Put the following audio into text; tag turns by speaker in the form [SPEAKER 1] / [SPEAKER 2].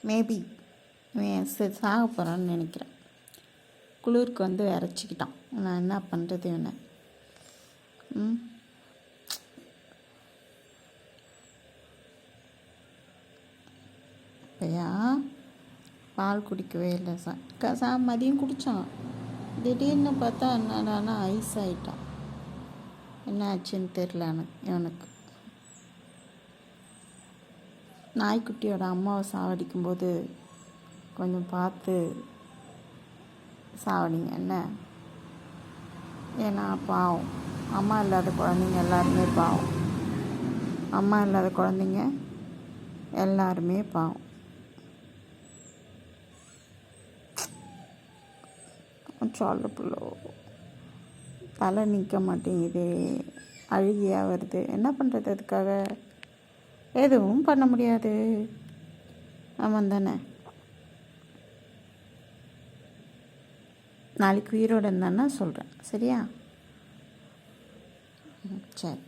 [SPEAKER 1] Maybe இவன் சாக போகிறான்னு நினைக்கிறேன். குளிருக்கு வந்து இறச்சிக்கிட்டான். நான் என்ன பண்ணுறது இவனை? ஐயா பால் குடிக்கவே இல்லை மதியம் குடித்தான். திடீர்னு பார்த்தா என்னடானா ஐஸ் ஆகிட்டான். என்ன ஆச்சுன்னு தெரில எனக்கு. நாய்க்குட்டியோட அம்மாவை சாவடிக்கும்போது கொஞ்சம் பார்த்து சாவடிங்க என்ன. ஏன்னா பாவம், அம்மா இல்லாத குழந்தைங்க எல்லாருமே பாவம். அம்மா இல்லாத குழந்தைங்க எல்லாருமே பாவம். சொல்ல பிள்ளை தலை நிற்க மாட்டேங்குது, அழுகியாக வருது. என்ன பண்ணுறது? அதுக்காக எதுவும் பண்ண முடியாது. ஆமாம் தானே? நாளைக்கு உயிரோடு இருந்தான்னா சொல்கிறேன். சரியா? சரி.